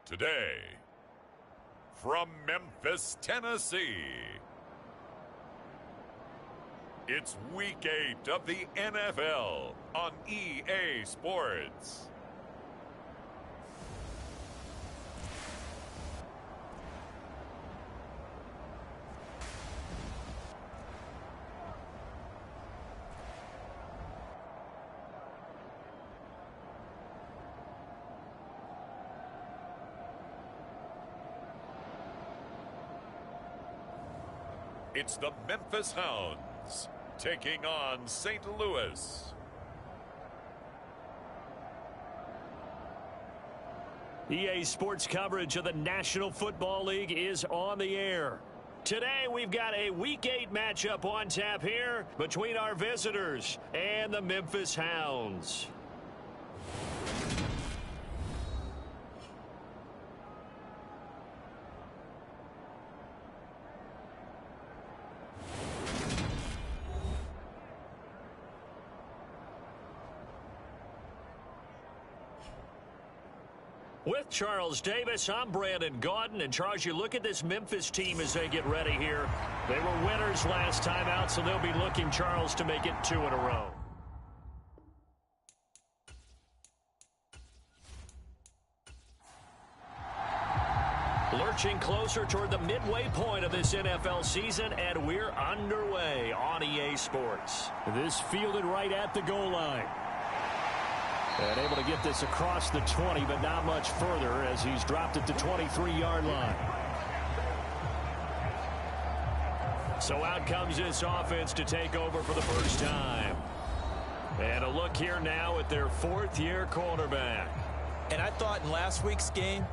Today, from Memphis, Tennessee, it's Week 8 of the NFL on EA Sports. It's the Memphis Hounds taking on St. Louis. EA Sports coverage of the National Football League is on the air. Today we've got a Week 8 matchup on tap here between our visitors and the Memphis Hounds. With Charles Davis, I'm Brandon Gaudin. And Charles, you look at this Memphis team as they get ready here. They were winners last time out, so they'll be looking, Charles, to make it 2 in a row. Lurching closer toward the midway point of this NFL season, and we're underway on EA Sports. This fielded right at the goal line. And able to get this across the 20, but not much further as he's dropped it to 23-yard line. So out comes this offense to take over for the first time. And a look here now at their 4th-year quarterback. And I thought in last week's game,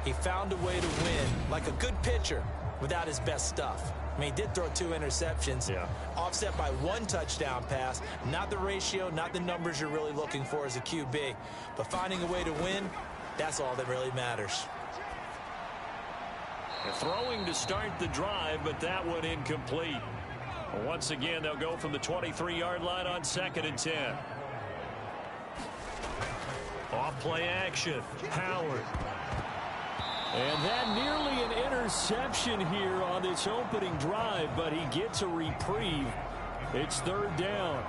he found a way to win like a good pitcher without his best stuff. I mean, he did throw 2 interceptions, offset by 1 touchdown pass. Not the ratio, not the numbers you're really looking for as a QB. But finding a way to win, that's all that really matters. Throwing to start the drive, but that one incomplete. Once again, they'll go from the 23-yard line on 2nd and 10. Off play action. Howard. And that nearly an interception here on this opening drive, but he gets a reprieve. It's 3rd down.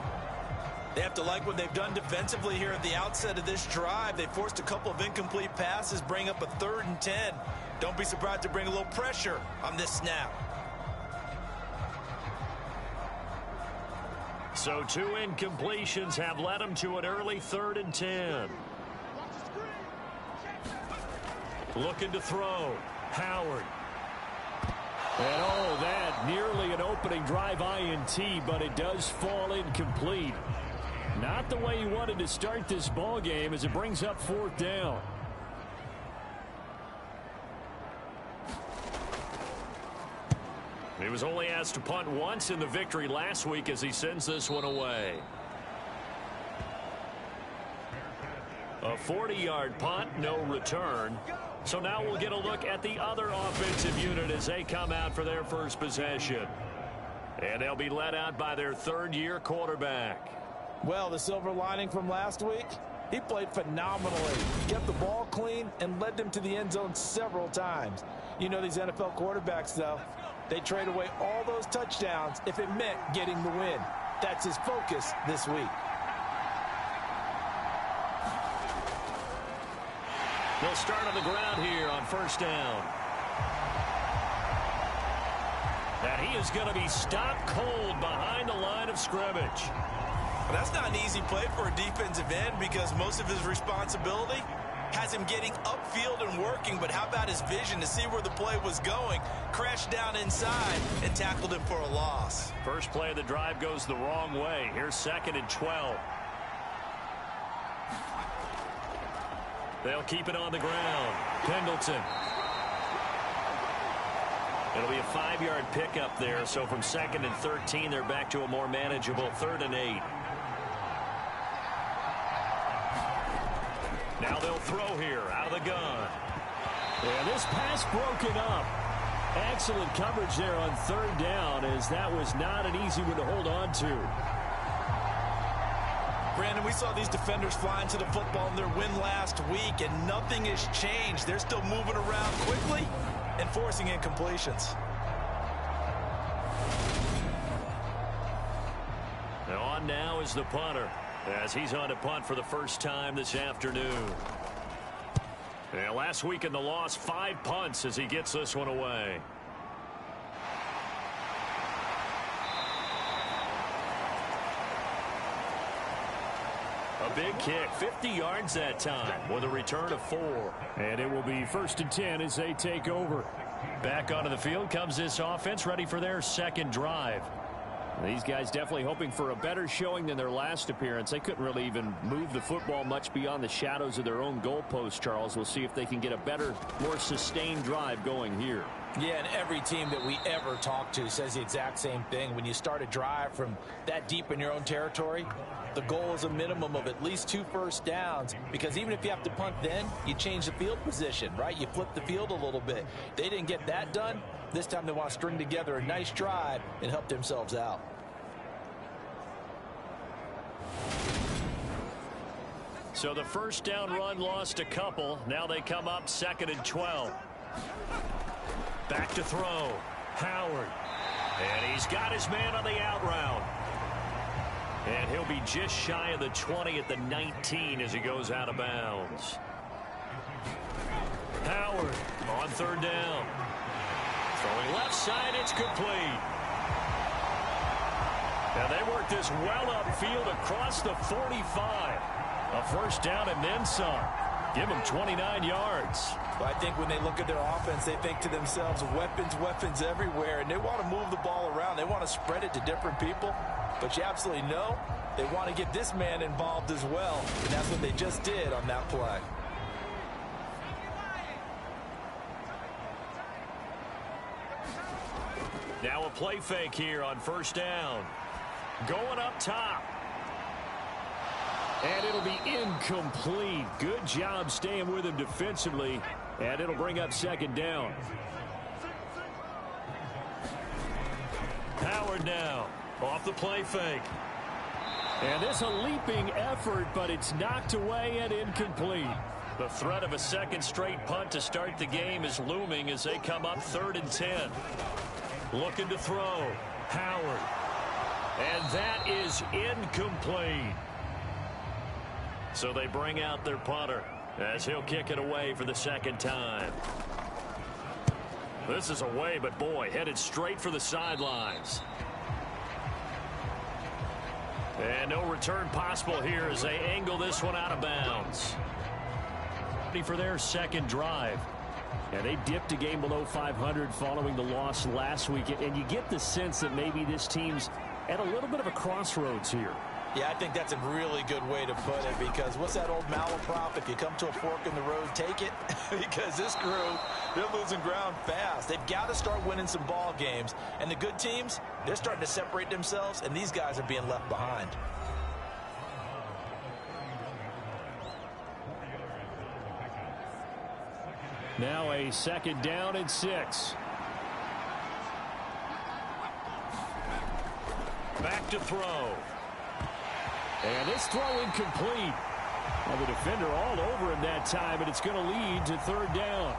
They have to like what they've done defensively here at the outset of this drive. They forced a couple of incomplete passes, bring up a 3rd and 10. Don't be surprised to bring a little pressure on this snap. So 2 incompletions have led them to an early 3rd and 10. Looking to throw. Howard. And oh, that nearly an opening drive INT, but it does fall incomplete. Not the way he wanted to start this ball game as it brings up 4th down. He was only asked to punt once in the victory last week as he sends this one away. A 40-yard punt, no return. So now we'll get a look at the other offensive unit as they come out for their first possession. And they'll be led out by their 3rd-year quarterback. Well, the silver lining from last week, he played phenomenally. Kept the ball clean and led them to the end zone several times. You know these NFL quarterbacks, though, they trade away all those touchdowns if it meant getting the win. That's his focus this week. They'll start on the ground here on 1st down. And he is going to be stopped cold behind the line of scrimmage. Well, that's not an easy play for a defensive end because most of his responsibility has him getting upfield and working. But how about his vision to see where the play was going? Crashed down inside and tackled him for a loss. First play of the drive goes the wrong way. Here's 2nd and 12. They'll keep it on the ground. Pendleton. It'll be a 5-yard pickup there. So from 2nd and 13, they're back to a more manageable 3rd and 8. Now they'll throw here out of the gun. Yeah, this pass broken up. Excellent coverage there on 3rd down as that was not an easy one to hold on to. Brandon, we saw these defenders flying to the football in their win last week, and nothing has changed. They're still moving around quickly and forcing incompletions. On now is the punter, as he's on to punt for the first time this afternoon. And last week in the loss, 5 punts as he gets this one away. A big kick, 50 yards that time, with a return of 4. And it will be 1st and 10 as they take over. Back onto the field comes this offense, ready for their second drive. These guys definitely hoping for a better showing than their last appearance. They couldn't really even move the football much beyond the shadows of their own goalpost, Charles. We'll see if they can get a better, more sustained drive going here. Yeah, and every team that we ever talk to says the exact same thing. When you start a drive from that deep in your own territory, the goal is a minimum of at least 2 first downs, because even if you have to punt then, you change the field position, right? You flip the field a little bit. They didn't get that done. This time they want to string together a nice drive and help themselves out. So the first down run lost a couple. Now they come up 2nd and 12. Back to throw. Howard. And he's got his man on the out route. And he'll be just shy of the 20 at the 19 as he goes out of bounds. Howard on 3rd down. Throwing left side, it's complete. And they work this well upfield across the 45. A first down and then some. Give them 29 yards. Well, I think when they look at their offense, they think to themselves, weapons, weapons everywhere. And they want to move the ball around. They want to spread it to different people. But you absolutely know they want to get this man involved as well. And that's what they just did on that play. Now a play fake here on 1st down. Going up top. And it'll be incomplete. Good job staying with him defensively. And it'll bring up 2nd down. Howard now off the play fake. And this a leaping effort, but it's knocked away and incomplete. The threat of a 2nd straight punt to start the game is looming as they come up 3rd and 10. Looking to throw. Howard. And that is incomplete. So they bring out their punter as he'll kick it away for the 2nd time. This is away, but boy, headed straight for the sidelines. And no return possible here as they angle this one out of bounds. Ready for their 2nd drive. And they dipped a game below 500 following the loss last week. And you get the sense that maybe this team's at a little bit of a crossroads here. Yeah, I think that's a really good way to put it, because what's that old malaprop? If you come to a fork in the road, take it. Because this crew, they're losing ground fast. They've got to start winning some ball games. And the good teams, they're starting to separate themselves, and these guys are being left behind. Now a 2nd down and 6. Back to throw. And this throw incomplete. Well, the defender all over him that time, and it's going to lead to 3rd down.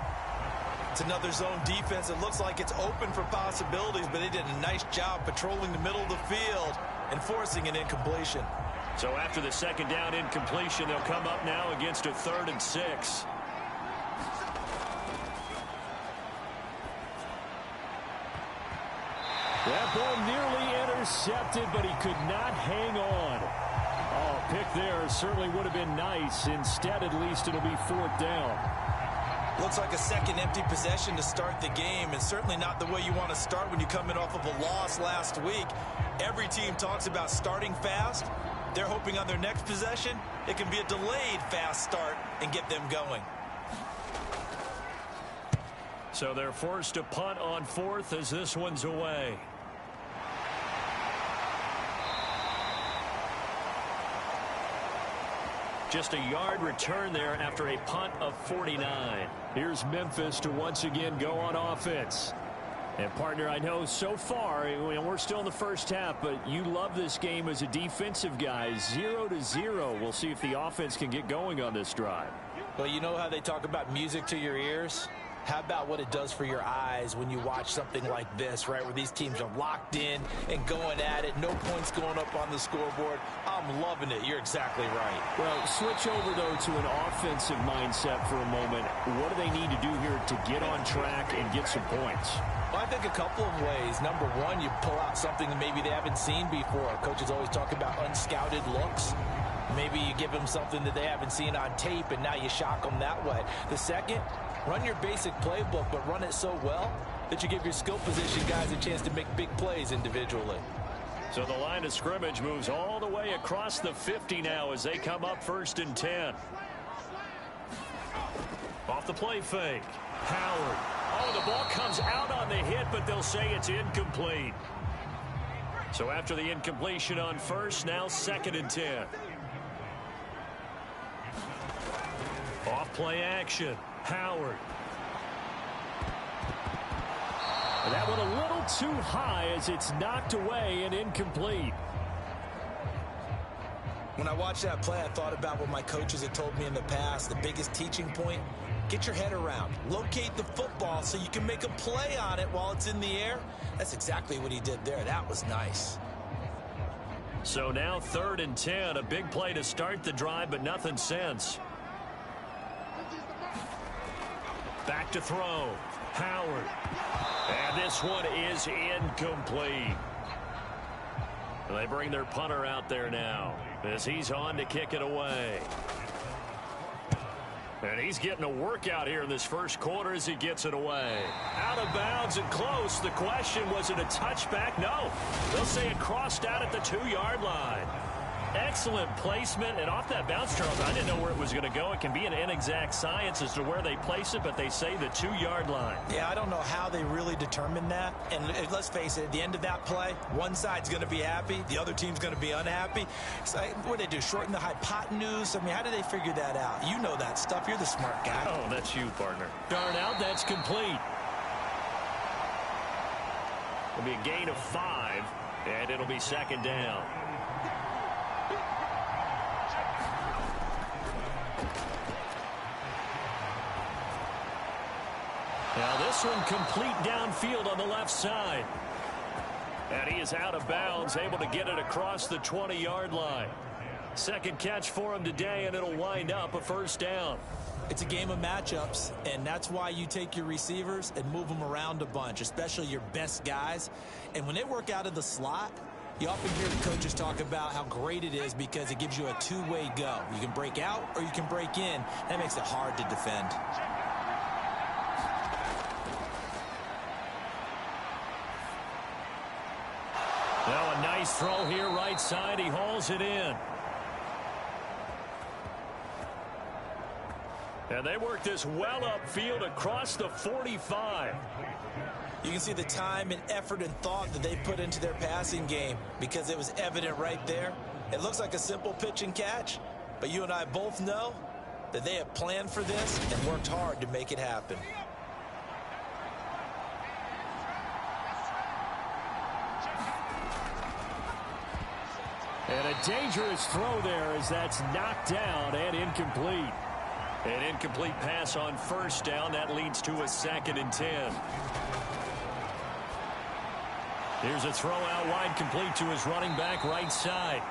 It's another zone defense. It looks like it's open for possibilities, but they did a nice job patrolling the middle of the field and forcing an incompletion. So after the 2nd down incompletion, they'll come up now against a 3rd and 6. That ball nearly intercepted, but he could not hang on. Oh, pick there certainly would have been nice. Instead, at least it'll be 4th down. Looks like a 2nd empty possession to start the game, and certainly not the way you want to start when you're coming off of a loss last week. Every team talks about starting fast. They're hoping on their next possession, it can be a delayed fast start and get them going. So they're forced to punt on 4th as this one's away. Just a yard return there after a punt of 49. Here's Memphis to once again go on offense. And, partner, I know so far, we're still in the first half, but you love this game as a defensive guy. 0-0. We'll see if the offense can get going on this drive. Well, you know how they talk about music to your ears? How about what it does for your eyes when you watch something like this, right, where these teams are locked in and going at it, no points going up on the scoreboard? I'm loving it. You're exactly right. Well, switch over, though, to an offensive mindset for a moment. What do they need to do here to get on track and get some points? Well, I think a couple of ways. Number one, you pull out something that maybe they haven't seen before. Coaches always talk about unscouted looks. Maybe you give them something that they haven't seen on tape, and now you shock them that way. The second, run your basic playbook, but run it so well that you give your skill position guys a chance to make big plays individually. So the line of scrimmage moves all the way across the 50 now as they come up 1st and 10. Off the play fake. Howard. Oh, the ball comes out on the hit, but they'll say it's incomplete. So after the incompletion on first, now 2nd and 10. Off play action. Howard. And that one a little too high as it's knocked away and incomplete. When I watched that play, I thought about what my coaches had told me in the past. The biggest teaching point, get your head around. Locate the football so you can make a play on it while it's in the air. That's exactly what he did there. That was nice. So now 3rd and 10. A big play to start the drive, but nothing since. Back to throw. Howard. And this one is incomplete. They bring their punter out there now as he's on to kick it away. And he's getting a workout here in this first quarter as he gets it away. Out of bounds and close. The question, was it a touchback? No. They'll say it crossed out at the 2-yard line. Excellent placement, and off that bounce, Charles, I didn't know where it was going to go. It can be an inexact science as to where they place it, but they say the 2-yard line. Yeah, I don't know how they really determined that. And let's face it, at the end of that play, one side's going to be happy, the other team's going to be unhappy. So what do they do, shorten the hypotenuse? I mean, how do they figure that out? You know that stuff. You're the smart guy. Oh, that's you, partner. Darn out, that's complete. It'll be a gain of 5, and it'll be 2nd down. Now this one complete downfield on the left side. And he is out of bounds, able to get it across the 20-yard line. Second catch for him today, and it'll wind up a 1st down. It's a game of matchups, and that's why you take your receivers and move them around a bunch, especially your best guys. And when they work out of the slot, you often hear the coaches talk about how great it is because it gives you a two-way go. You can break out or you can break in. That makes it hard to defend. Now a nice throw here right side. He hauls it in. And they work this well upfield across the 45. You can see the time and effort and thought that they put into their passing game because it was evident right there. It looks like a simple pitch and catch, but you and I both know that they have planned for this and worked hard to make it happen. And a dangerous throw there as that's knocked down and incomplete. An incomplete pass on 1st down. That leads to a 2nd and 10. Here's a throw out wide, complete to his running back right side.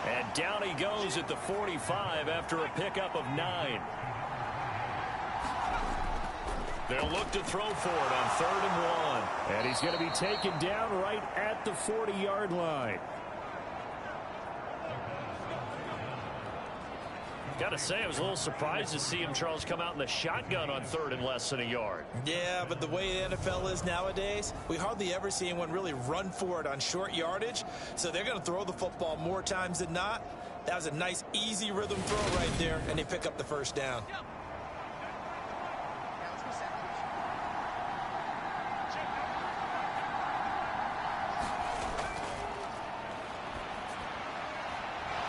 And down he goes at the 45 after a pickup of 9. They'll look to throw for it on 3rd and 1. And he's going to be taken down right at the 40-yard line. Got to say, I was a little surprised to see him, Charles, come out in the shotgun on 3rd and less than a yard. Yeah, but the way the NFL is nowadays, we hardly ever see anyone really run for it on short yardage. So they're going to throw the football more times than not. That was a nice, easy rhythm throw right there, and they pick up the 1st down.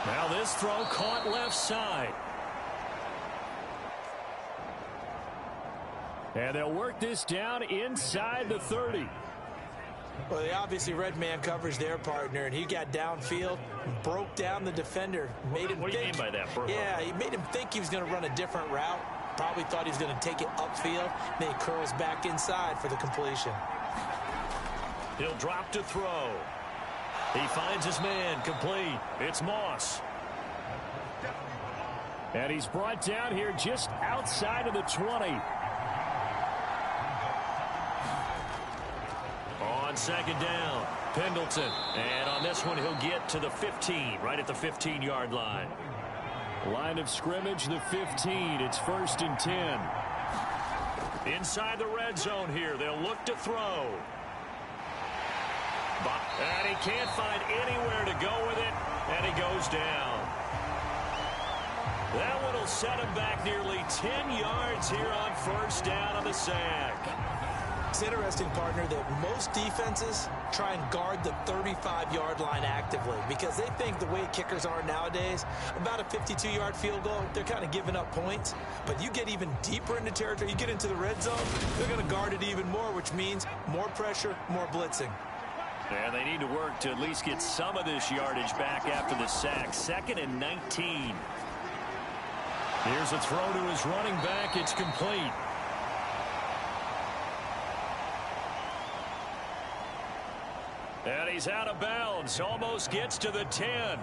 Now this throw caught left side. And they'll work this down inside the 30. Well, they obviously read man coverage their partner, and he got downfield, broke down the defender, made him What do you mean by that, Burrow? Yeah, he made him think he was going to run a different route. Probably thought he was going to take it upfield. Then he curls back inside for the completion. He'll drop to throw. He finds his man complete. It's Moss. And he's brought down here just outside of the 20. On second down, Pendleton. And on this one, he'll get to the 15, right at the 15-yard line. Line of scrimmage, the 15. It's 1st and 10. Inside the red zone here, they'll look to throw. And he can't find anywhere to go with it, and he goes down. That one will set him back nearly 10 yards here on 1st down on the sack. It's interesting, partner, that most defenses try and guard the 35-yard line actively because they think the way kickers are nowadays, about a 52-yard field goal, they're kind of giving up points. But you get even deeper into territory, you get into the red zone, they're going to guard it even more, which means more pressure, more blitzing. And they need to work to at least get some of this yardage back after the sack. 2nd and 19. Here's a throw to his running back. It's complete. And he's out of bounds. Almost gets to the 10.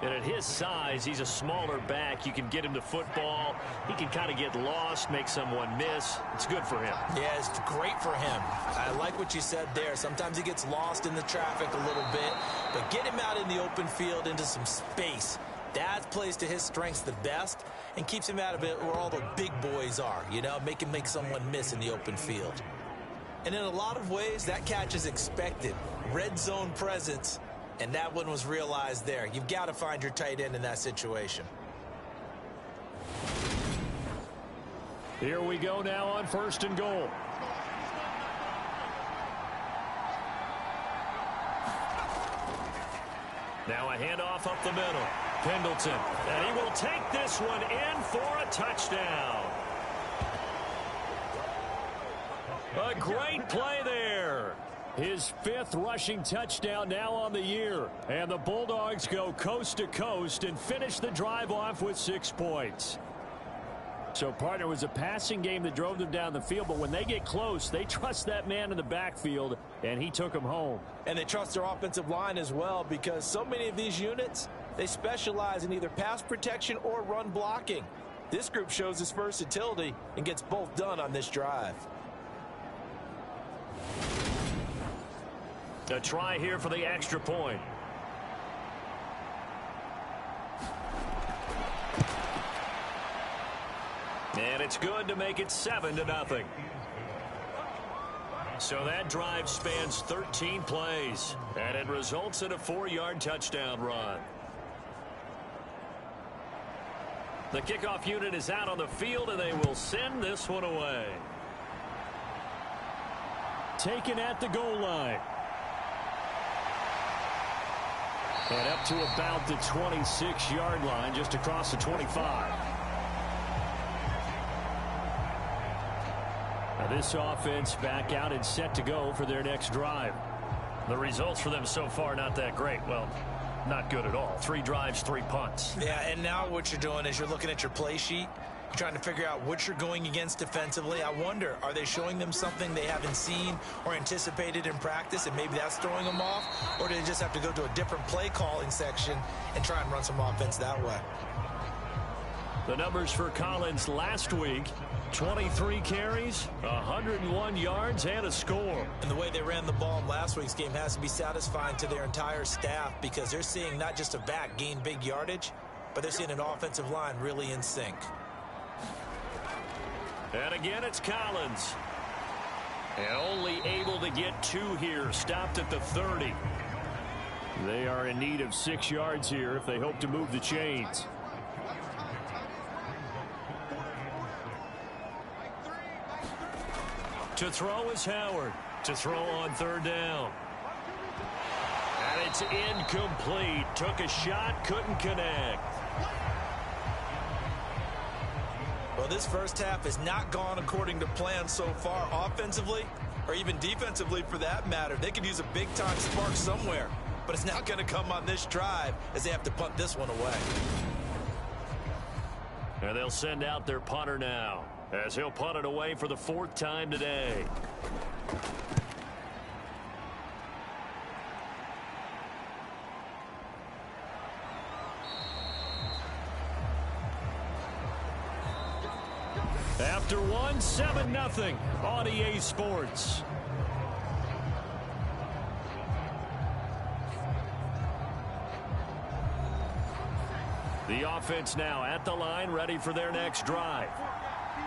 And at his size, he's a smaller back. You can get him to football. He can kind of get lost, make someone miss. It's good for him. Yeah, it's great for him. I like what you said there. Sometimes he gets lost in the traffic a little bit. But get him out in the open field into some space. That plays to his strengths the best and keeps him out of it where all the big boys are. You know, make him make someone miss in the open field. And in a lot of ways, that catch is expected. Red zone presence. And that one was realized there. You've got to find your tight end in that situation. Here we go now on 1st and goal. Now a handoff up the middle. Pendleton. And he will take this one in for a touchdown. A great play there. His 5th rushing touchdown now on the year. And the Bulldogs go coast to coast and finish the drive off with 6 points. So, partner, it was a passing game that drove them down the field, but when they get close, they trust that man in the backfield, and he took them home. And they trust their offensive line as well because so many of these units, they specialize in either pass protection or run blocking. This group shows its versatility and gets both done on this drive. A try here for the extra point. And it's good to make it 7-0. So that drive spans 13 plays, and it results in a 4-yard touchdown run. The kickoff unit is out on the field, and they will send this one away. Taken at the goal line. And up to about the 26-yard line, just across the 25. Now this offense back out and set to go for their next drive. The results for them so far not that great. Well, not good at all. 3 drives, 3 punts. Yeah, and now what you're doing is you're looking at your play sheet. You're trying to figure out what you're going against defensively. I wonder, are they showing them something they haven't seen or anticipated in practice, and maybe that's throwing them off? Or do they just have to go to a different play calling section and try and run some offense that way? The numbers for Collins last week: 23 carries, 101 yards, and a score. And the way they ran the ball in last week's game has to be satisfying to their entire staff because they're seeing not just a back gain big yardage, but they're seeing an offensive line really in sync. And again, it's Collins. And only able to get 2 here, stopped at the 30. They are in need of 6 yards here if they hope to move the chains. To throw is Howard. To throw on 3rd down. And it's incomplete. Took a shot, couldn't connect. Well, this first half has not gone according to plan so far offensively, or even defensively for that matter. They could use a big-time spark somewhere, but it's not going to come on this drive as they have to punt this one away. And they'll send out their punter now, as he'll punt it away for the 4th time today. After one, 7-0 on EA Sports. The offense now at the line, ready for their next drive.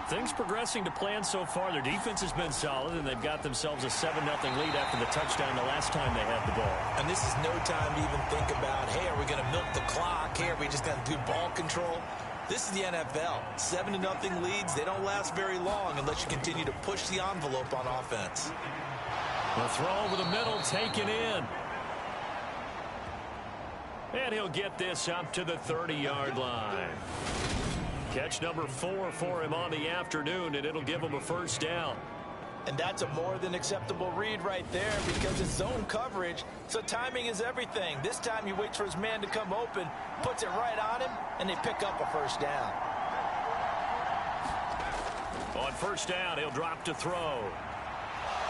Things progressing to plan so far. Their defense has been solid, and they've got themselves a 7-0 lead after the touchdown the last time they had the ball. And this is no time to even think about, hey, are we going to milk the clock? Hey, are we just going to do ball control? This is the NFL. 7-0 leads, they don't last very long unless you continue to push the envelope on offense. The throw over the middle, taken in. And he'll get this up to the 30-yard line. Catch number 4 for him on the afternoon, and it'll give him a first down. And that's a more than acceptable read right there because it's zone coverage, so timing is everything. This time he waits for his man to come open, puts it right on him, and they pick up a first down. On first down, he'll drop to throw.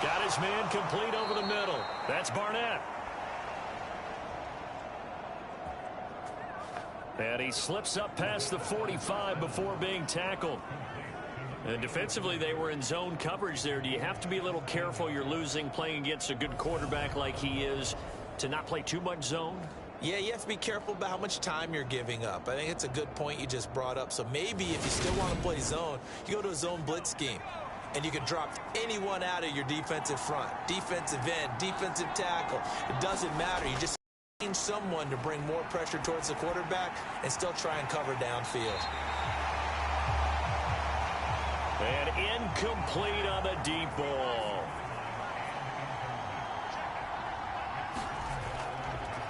Got his man complete over the middle. That's Barnett. And he slips up past the 45 before being tackled. And defensively, they were in zone coverage there. Do you have to be a little careful? You're losing, playing against a good quarterback like he is, to not play too much zone? Yeah, you have to be careful about how much time you're giving up. I think it's a good point you just brought up. So maybe if you still want to play zone, you go to a zone blitz scheme. And you can drop anyone out of your defensive front. Defensive end, defensive tackle. It doesn't matter. You just change someone to bring more pressure towards the quarterback and still try and cover downfield. And incomplete on the deep ball.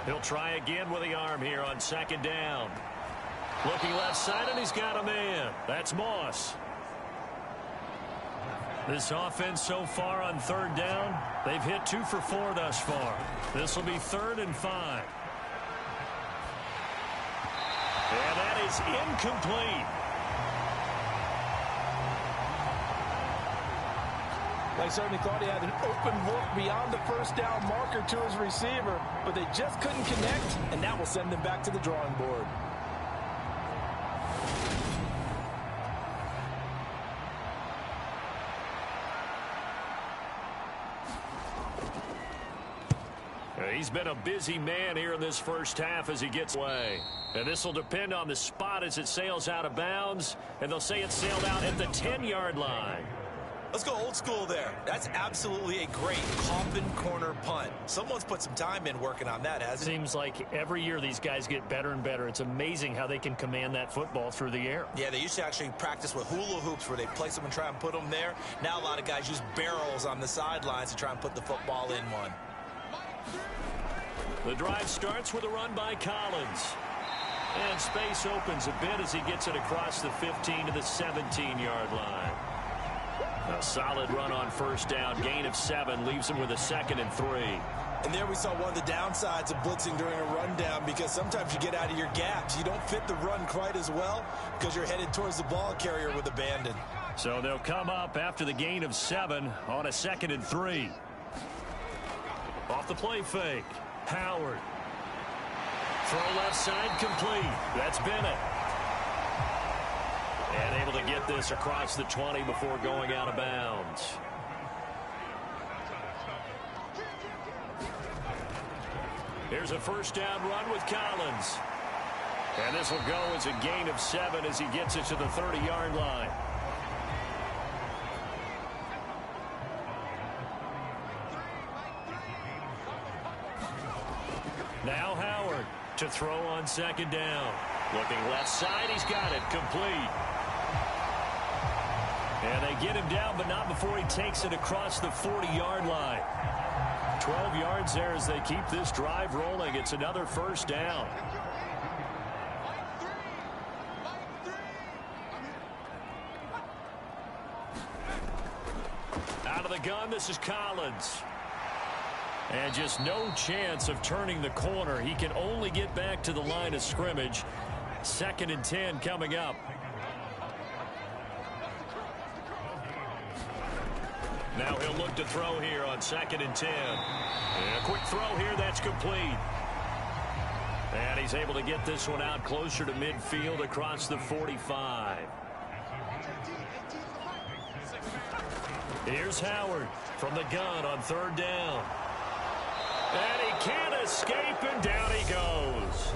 He'll try again with the arm here on second down. Looking left side, and he's got a man. That's Moss. This offense so far on third down, they've hit 2 for 4 thus far. This will be 3rd and 5. And that is incomplete. They certainly thought he had an open look beyond the first down marker to his receiver, but they just couldn't connect, and that will send them back to the drawing board. He's been a busy man here in this first half as he gets away. And this will depend on the spot as it sails out of bounds, and they'll say it sailed out at the 10-yard line. Let's go old school there. That's absolutely a great coffin corner punt. Someone's put some time in working on that, hasn't it? Seems like every year these guys get better and better. It's amazing how they can command that football through the air. Yeah, they used to actually practice with hula hoops where they place them and try and put them there. Now a lot of guys use barrels on the sidelines to try and put the football in one. The drive starts with a run by Collins. And space opens a bit as he gets it across the 15 to the 17-yard line. A solid run on first down. Gain of 7 leaves him with a 2nd and 3. And there we saw one of the downsides of blitzing during a rundown because sometimes you get out of your gaps. You don't fit the run quite as well because you're headed towards the ball carrier with abandon. So they'll come up after the gain of 7 on a 2nd and 3. Off the play fake. Howard. Throw left side complete. That's Bennett. And able to get this across the 20 before going out of bounds. Here's a first down run with Collins. And this will go as a gain of 7 as he gets it to the 30-yard line. Now Howard to throw on second down. Looking left side, he's got it complete. And they get him down, but not before he takes it across the 40-yard line. 12 yards there as they keep this drive rolling. It's another first down. of the gun, this is Collins. And just no chance of turning the corner. He can only get back to the line of scrimmage. 2nd and 10 coming up. Now he'll look to throw here on 2nd and 10. And a quick throw here, that's complete. And he's able to get this one out closer to midfield across the 45. Here's Howard from the gun on 3rd down. And he can't escape, and down he goes.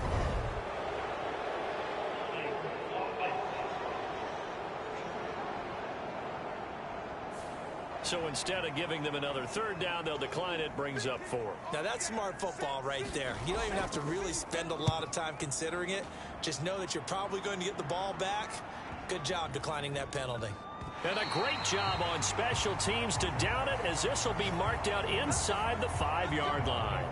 So instead of giving them another 3rd down, they'll decline it, brings up 4. Now that's smart football right there. You don't even have to really spend a lot of time considering it. Just know that you're probably going to get the ball back. Good job declining that penalty. And a great job on special teams to down it, as this will be marked out inside the 5-yard line.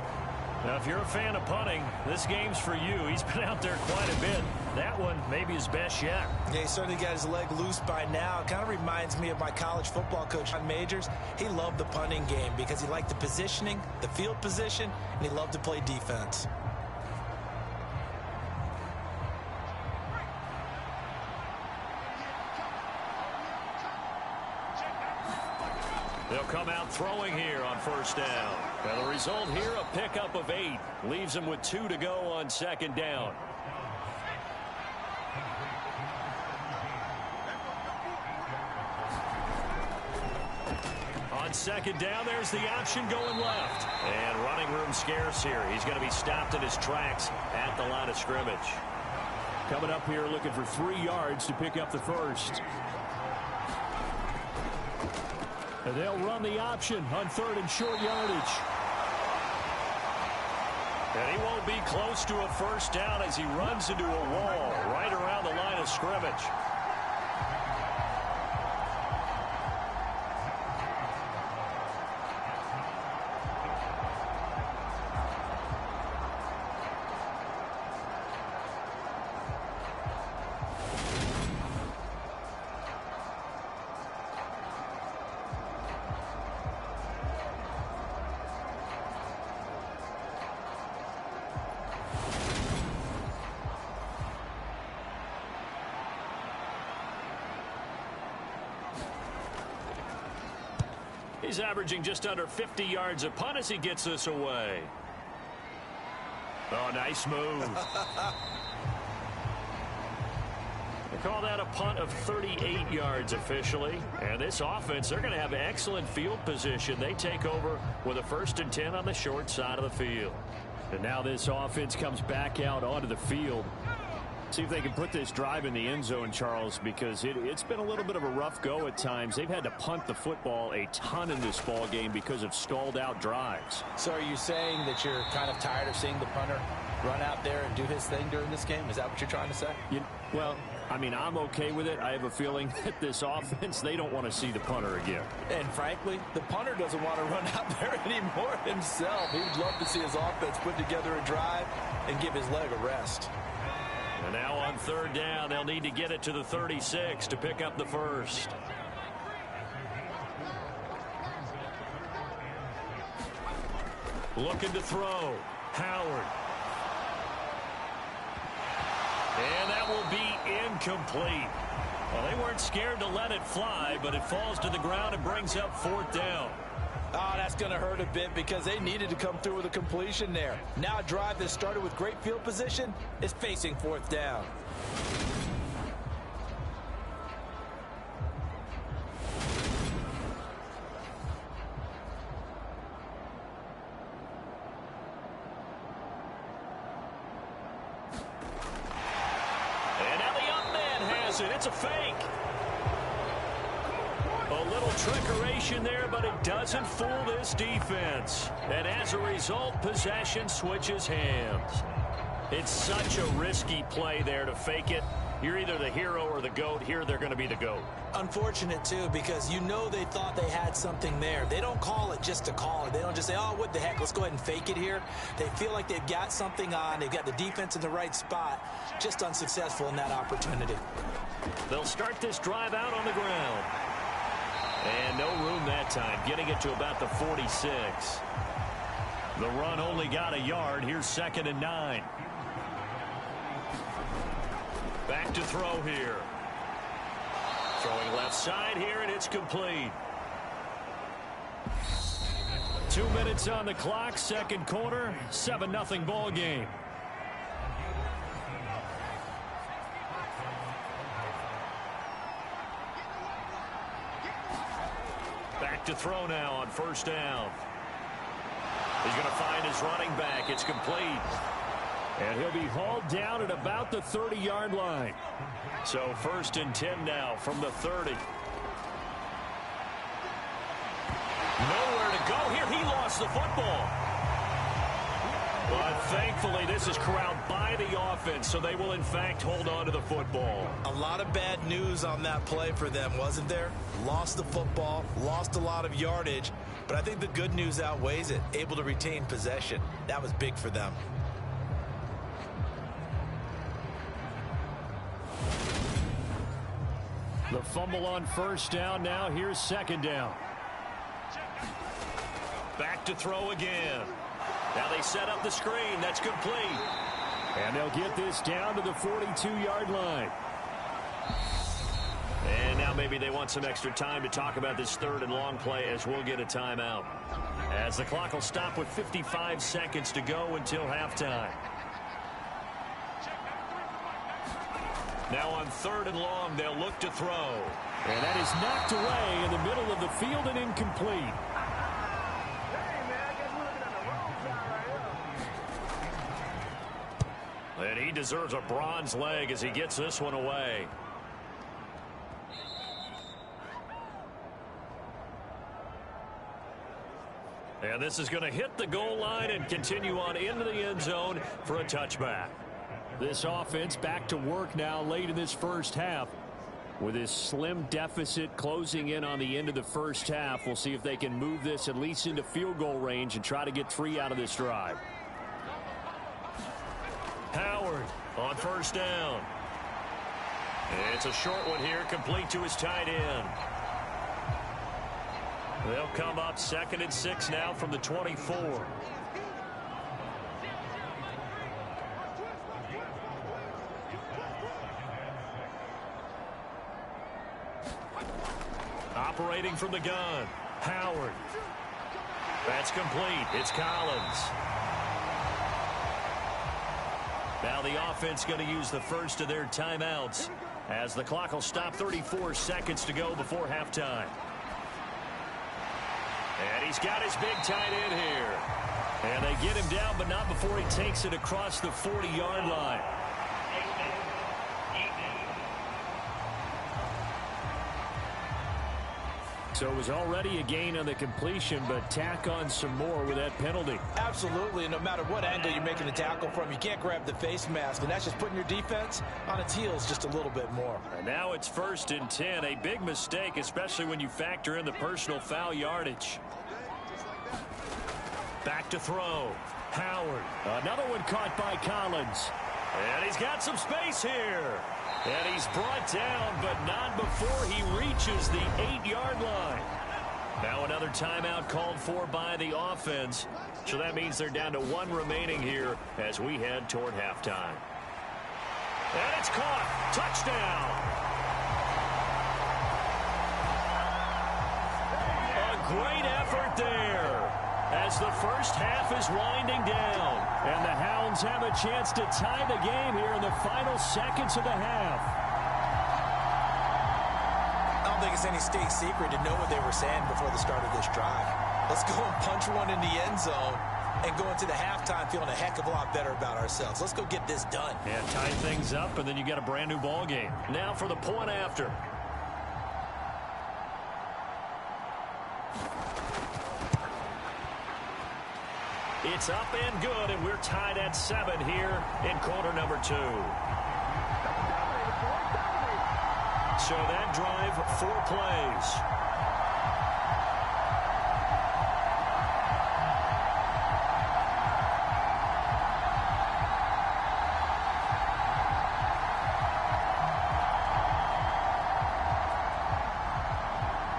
Now, if you're a fan of punting, this game's for you. He's been out there quite a bit. That one maybe his best yet. Yeah, he certainly got his leg loose by now. It kind of reminds me of my college football coach, John Majors. He loved the punting game because he liked the positioning, the field position, and he loved to play defense. They'll come out throwing here on 1st down. And the result here, a pickup of 8. Leaves them with 2 to go on 2nd down. On 2nd down, there's the option going left. And running room scarce here. He's going to be stopped in his tracks at the line of scrimmage. Coming up here looking for 3 yards to pick up the 1st. And they'll run the option on 3rd and short yardage. And he won't be close to a 1st down as he runs into a wall right around the line of scrimmage. He's averaging just under 50 yards a punt as he gets this away. Oh, nice move. They call that a punt of 38 yards officially. And this offense, they're going to have excellent field position. They take over with a 1st and 10 on the short side of the field. And now this offense comes back out onto the field. See if they can put this drive in the end zone, Charles, because it's been a little bit of a rough go at times. They've had to punt the football a ton in this ball game because of stalled-out drives. So are you saying that you're kind of tired of seeing the punter run out there and do his thing during this game? Is that what you're trying to say? Well, I mean, I'm okay with it. I have a feeling that this offense, they don't want to see the punter again. And frankly, the punter doesn't want to run out there anymore himself. He'd love to see his offense put together a drive and give his leg a rest. And now on 3rd down, they'll need to get it to the 36 to pick up the 1st. Looking to throw. Howard. And that will be incomplete. Well, they weren't scared to let it fly, but it falls to the ground and brings up 4th down. Oh, that's going to hurt a bit because they needed to come through with a completion there. Now a drive that started with great field position is facing 4th down. And now the up man has it. It's a fake. A little trickeration there, but it doesn't fool this defense. And as a result, possession switches hands. It's such a risky play there to fake it. You're either the hero or the GOAT. Here, they're going to be the GOAT. Unfortunate, too, because you know they thought they had something there. They don't call it just to call it. They don't just say, oh, what the heck, let's go ahead and fake it here. They feel like they've got something on. They've got the defense in the right spot. Just unsuccessful in that opportunity. They'll start this drive out on the ground. And no room that time, getting it to about the 46. The run only got a yard. Here's 2nd and 9. Back to throw here. Throwing left side here, and it's complete. 2 minutes on the clock, second quarter, 7-0 ball game. Back to throw now on first down. He's going to find his running back. It's complete. And he'll be hauled down at about the 30-yard line. So 1st and 10 now from the 30. Nowhere to go here. He lost the football. But thankfully, this is corralled by the offense, so they will, in fact, hold on to the football. A lot of bad news on that play for them, wasn't there? Lost the football, lost a lot of yardage, but I think the good news outweighs it. Able to retain possession. That was big for them. The fumble on first down now. Here's 2nd down. Back to throw again. Now they set up the screen. That's complete. And they'll get this down to the 42-yard line. And now maybe they want some extra time to talk about this 3rd and long play as we'll get a timeout. As the clock will stop with 55 seconds to go until halftime. Now on 3rd and long, they'll look to throw. And that is knocked away in the middle of the field and incomplete. And he deserves a bronze leg as he gets this one away. And this is going to hit the goal line and continue on into the end zone for a touchback. This offense back to work now late in this first half. With this slim deficit closing in on the end of the first half, we'll see if they can move this at least into field goal range and try to get 3 out of this drive. Howard on first down. It's a short one here, complete to his tight end. They'll come up 2nd and 6 now from the 24. Operating from the gun, Howard. That's complete. It's Collins. Now the offense going to use the first of their timeouts as the clock will stop. 34 seconds to go before halftime. And he's got his big tight end here. And they get him down, but not before he takes it across the 40-yard line. So it was already a gain on the completion, but tack on some more with that penalty. Absolutely, and no matter what angle you're making the tackle from, you can't grab the face mask, and that's just putting your defense on its heels just a little bit more. And now it's 1st and 10, a big mistake, especially when you factor in the personal foul yardage. Back to throw, Howard. Another one caught by Collins. And he's got some space here. And he's brought down, but not before he reaches the 8-yard line. Now another timeout called for by the offense. So that means they're down to 1 remaining here as we head toward halftime. And it's caught. Touchdown. A great effort there as the first half is winding down. And the Hounds have a chance to tie the game here in the final seconds of the half. I don't think it's any state secret to know what they were saying before the start of this drive. Let's go and punch one in the end zone and go into the halftime feeling a heck of a lot better about ourselves. Let's go get this done. Yeah, tie things up, and then you got a brand new ball game. Now for the point after. It's up and good, and we're tied at 7 here in quarter number 2. So that drive, 4 plays.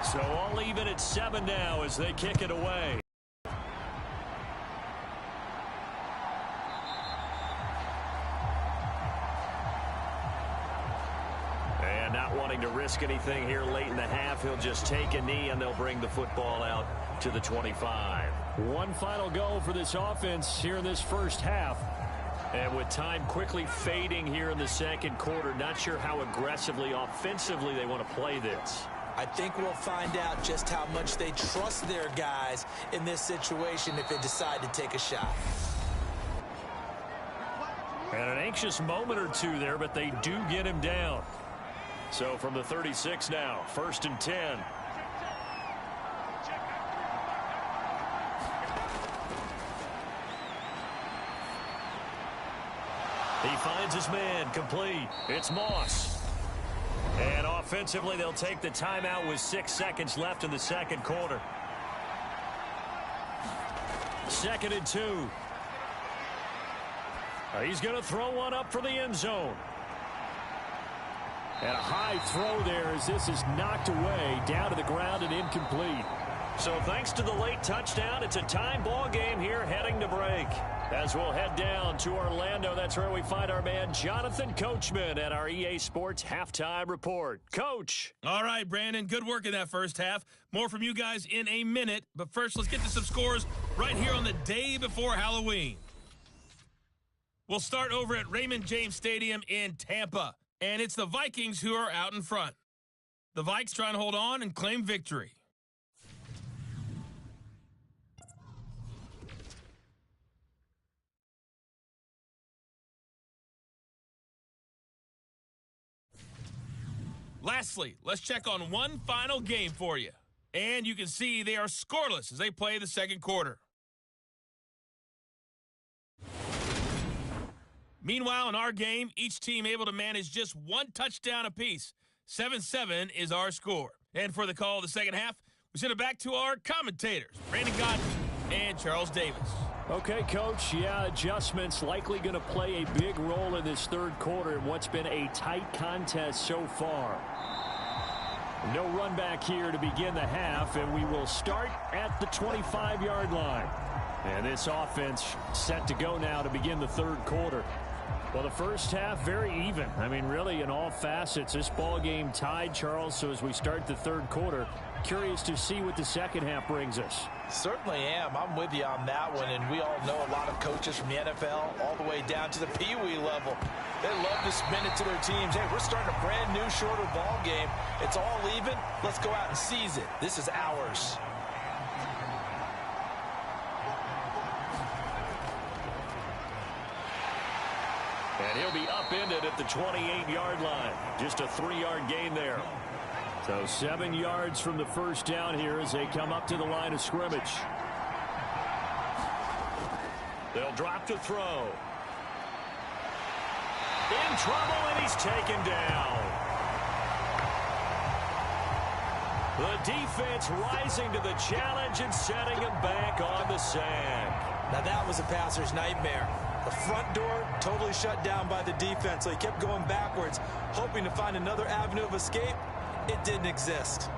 So all even at 7 now as they kick it away. And not wanting to risk anything here late in the half, he'll just take a knee and they'll bring the football out to the 25. One final go for this offense here in this first half. And with time quickly fading here in the second quarter, not sure how aggressively, offensively they want to play this. I think we'll find out just how much they trust their guys in this situation if they decide to take a shot. And an anxious moment or two there, but they do get him down. So from the 36 now, 1st and 10. He finds his man, complete. It's Moss. And offensively, they'll take the timeout with 6 seconds left in the second quarter. 2nd and 2. He's going to throw one up for the end zone. And a high throw there as this is knocked away, down to the ground and incomplete. So thanks to the late touchdown, it's a time ball game here heading to break. As we'll head down to Orlando, that's where we find our man Jonathan Coachman at our EA Sports Halftime Report. Coach. All right, Brandon, good work in that first half. More from you guys in a minute. But first, let's get to some scores right here on the day before Halloween. We'll start over at Raymond James Stadium in Tampa. And it's the Vikings who are out in front. The Vikes trying to hold on and claim victory. Lastly, let's check on one final game for you. And you can see they are scoreless as they play the second quarter. Meanwhile, in our game, each team able to manage just one touchdown apiece. 7-7 is our score. And for the call of the second half, we send it back to our commentators, Brandon Godden and Charles Davis. Okay, Coach, yeah, adjustments likely going to play a big role in this third quarter in what's been a tight contest so far. No run back here to begin the half, and we will start at the 25-yard line. And this offense set to go now to begin the third quarter. Well, the first half, very even. I mean, really, in all facets, this ball game tied, Charles. So as we start the third quarter, curious to see what the second half brings us. Certainly am. I'm with you on that one. And we all know a lot of coaches from the NFL all the way down to the Pee Wee level. They love to spin it to their teams. Hey, we're starting a brand new, shorter ball game. It's all even. Let's go out and seize it. This is ours. And he'll be upended at the 28-yard line. Just a 3-yard gain there. So 7 yards from the first down here as they come up to the line of scrimmage. They'll drop to throw. In trouble, and he's taken down. The defense rising to the challenge and setting him back on the sack. Now that was a passer's nightmare. The front door totally shut down by the defense, so he kept going backwards, hoping to find another avenue of escape. It didn't exist.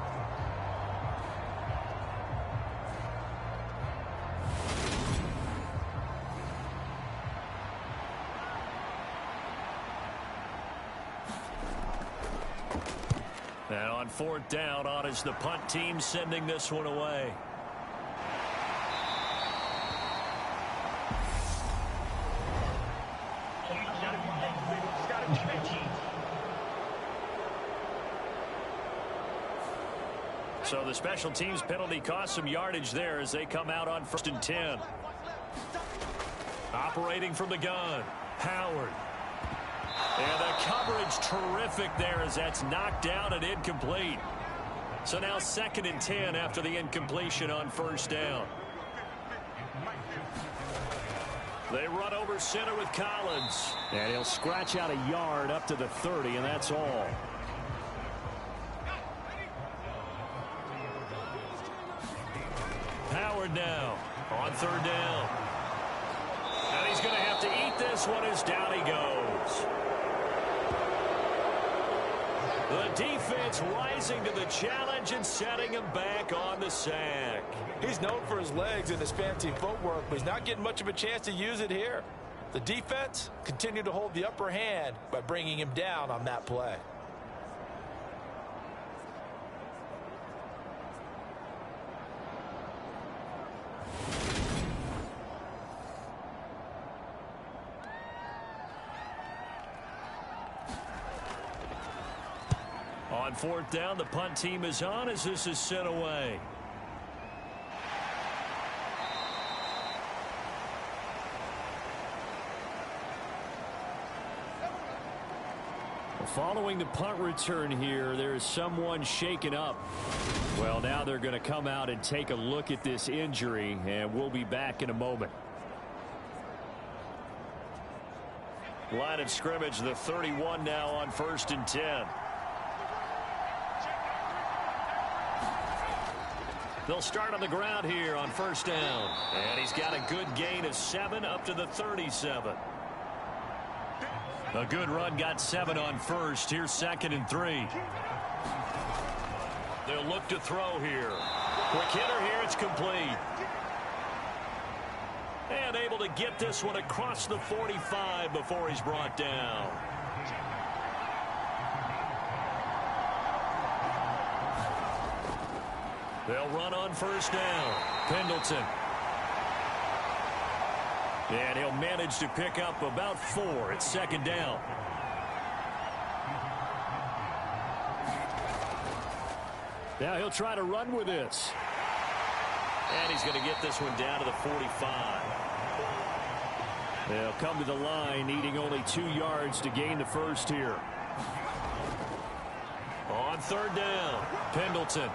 And on fourth down, on is the punt team sending this one away. So the special teams penalty cost some yardage there as they come out on 1st and 10. Operating from the gun, Howard. And the coverage terrific there as that's knocked down and incomplete. So now 2nd and 10 after the incompletion on 1st down. They run over center with Collins. And he'll scratch out a yard up to the 30, and that's all. Howard now on 3rd down. And he's going to have to eat this one as down he goes. The defense rising to the challenge and setting him back on the sack. He's known for his legs and his fancy footwork, but he's not getting much of a chance to use it here. The defense continued to hold the upper hand by bringing him down on that play. On fourth down, the punt team is on as this is sent away. Following the punt return here, there's someone shaken up. Well, now they're going to come out and take a look at this injury, and we'll be back in a moment. Line of scrimmage, the 31 now on 1st and 10. They'll start on the ground here on 1st down. And he's got a good gain of 7 up to the 37. A good run got 7 on 1st. Here's 2nd and 3. They'll look to throw here. Quick hitter here. It's complete. And able to get this one across the 45 before he's brought down. They'll run on 1st down. Pendleton. And he'll manage to pick up about 4 at 2nd down. Now he'll try to run with this. And he's going to get this one down to the 45. They'll come to the line, needing only 2 yards to gain the first here. On 3rd down, Pendleton.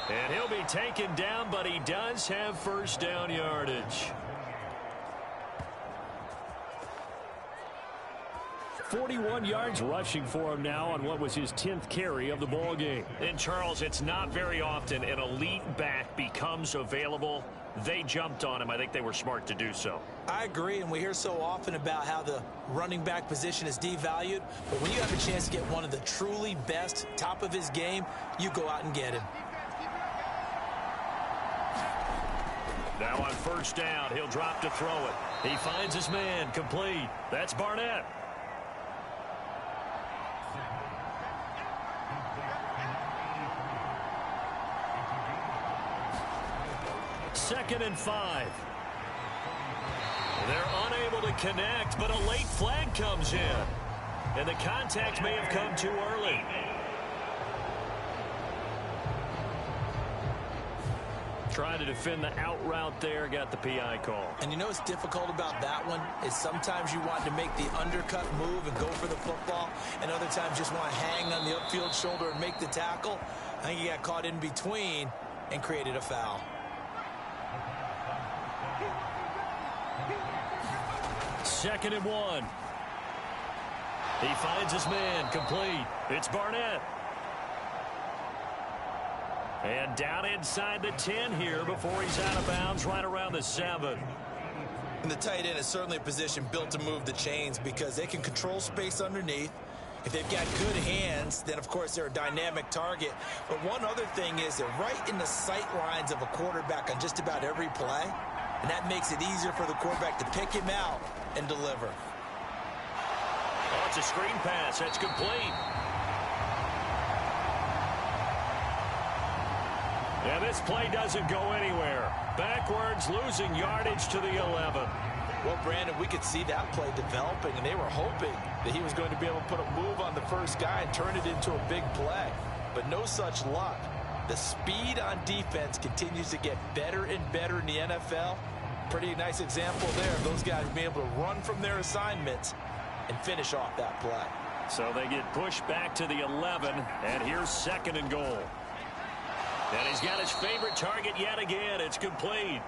And he'll be taken down, but he does have 1st down yardage. 41 yards rushing for him now on what was his 10th carry of the ball game. And Charles, it's not very often an elite back becomes available. They jumped on him. I think they were smart to do so. I agree, and we hear so often about how the running back position is devalued. But when you have a chance to get one of the truly best, top of his game, you go out and get him. Now on 1st down, he'll drop to throw it. He finds his man, complete. That's Barnett. Second and 5. They're unable to connect, but a late flag comes in. And the contact may have come too early. Trying to defend the out route there, got the PI call. And you know what's difficult about that one is sometimes you want to make the undercut move and go for the football, and other times just want to hang on the upfield shoulder and make the tackle. I think he got caught in between and created a foul. Second and 1. He finds his man, complete. It's Barnett. And down inside the 10 here before he's out of bounds right around the 7. And the tight end is certainly a position built to move the chains because they can control space underneath. If they've got good hands, then of course they're a dynamic target. But one other thing is they're right in the sight lines of a quarterback on just about every play. And that makes it easier for the quarterback to pick him out and deliver. Oh, it's a screen pass. That's complete. And this play doesn't go anywhere. Backwards, losing yardage to the 11. Well, Brandon, we could see that play developing, and they were hoping that he was going to be able to put a move on the first guy and turn it into a big play. But no such luck. The speed on defense continues to get better and better in the NFL. Pretty nice example there of those guys being able to run from their assignments and finish off that play. So they get pushed back to the 11, and here's 2nd and goal. And he's got his favorite target yet again. It's complete.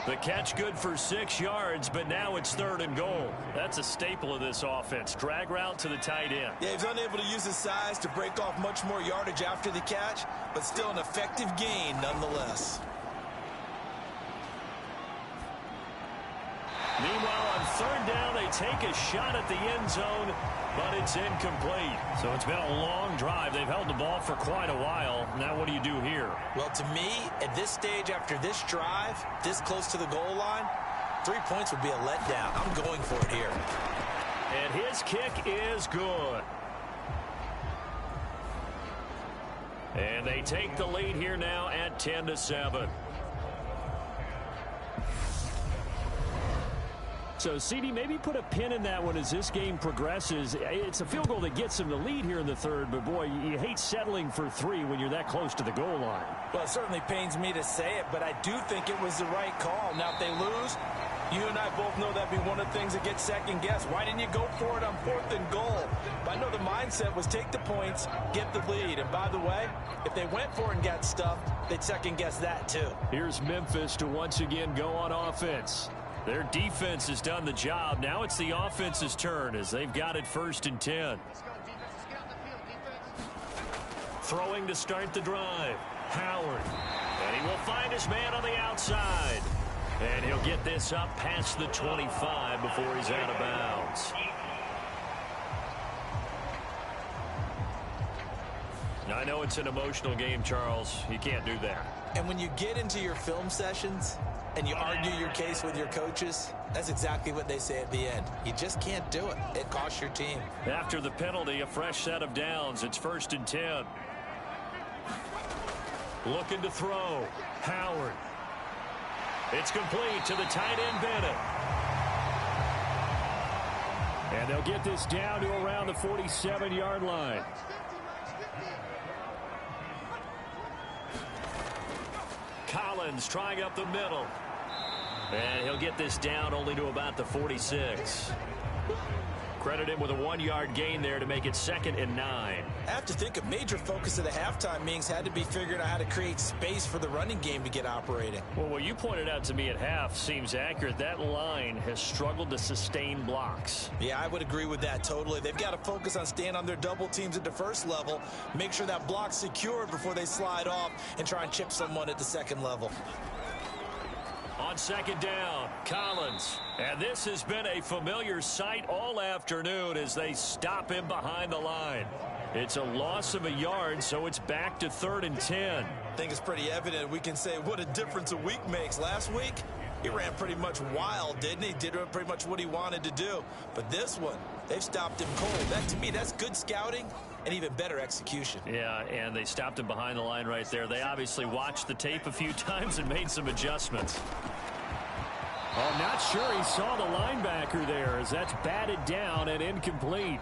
The catch good for 6 yards, but now it's 3rd and goal. That's a staple of this offense. Drag route to the tight end. Yeah, he's unable to use his size to break off much more yardage after the catch, but still an effective gain nonetheless. Meanwhile, on third down, they take a shot at the end zone, but it's incomplete. So it's been a long drive. They've held the ball for quite a while. Now what do you do here? Well, to me, at this stage, after this drive, this close to the goal line, 3 points would be a letdown. I'm going for it here. And his kick is good. And they take the lead here now at 10-7. So, CD, maybe put a pin in that one as this game progresses. It's a field goal that gets them the lead here in the third, but, boy, you hate settling for 3 when you're that close to the goal line. Well, it certainly pains me to say it, but I do think it was the right call. Now, if they lose, you and I both know that'd be one of the things that gets second-guessed. Why didn't you go for it on 4th and goal? But I know the mindset was take the points, get the lead. And, by the way, if they went for it and got stuffed, they'd second-guess that, too. Here's Memphis to once again go on offense. Their defense has done the job. Now it's the offense's turn as they've got it 1st and 10. Throwing to start the drive. Howard. And he will find his man on the outside. And he'll get this up past the 25 before he's out of bounds. I know it's an emotional game, Charles. You can't do that. And when you get into your film sessions and you argue your case with your coaches, that's exactly what they say at the end. You just can't do it. It costs your team. After the penalty, a fresh set of downs. It's 1st and 10. Looking to throw. Howard. It's complete to the tight end, Bennett. And they'll get this down to around the 47-yard line. Collins trying up the middle. And he'll get this down only to about the 46. Credit him with a 1-yard gain there to make it 2nd and 9. I have to think a major focus of the halftime meetings had to be figuring out how to create space for the running game to get operating. Well, what you pointed out to me at half seems accurate. That line has struggled to sustain blocks. Yeah, I would agree with that totally. They've got to focus on staying on their double teams at the first level, make sure that block's secured before they slide off and try and chip someone at the second level. On 2nd down, Collins. And this has been a familiar sight all afternoon as they stop him behind the line. It's a loss of a yard, so it's back to 3rd and 10. I think it's pretty evident. We can say what a difference a week makes. Last week, he ran pretty much wild, didn't he? Did pretty much what he wanted to do. But this one, they've stopped him cold. That, to me, that's good scouting and even better execution. Yeah, and they stopped him behind the line right there. They obviously watched the tape a few times and made some adjustments. Oh, not sure he saw the linebacker there as that's batted down and incomplete.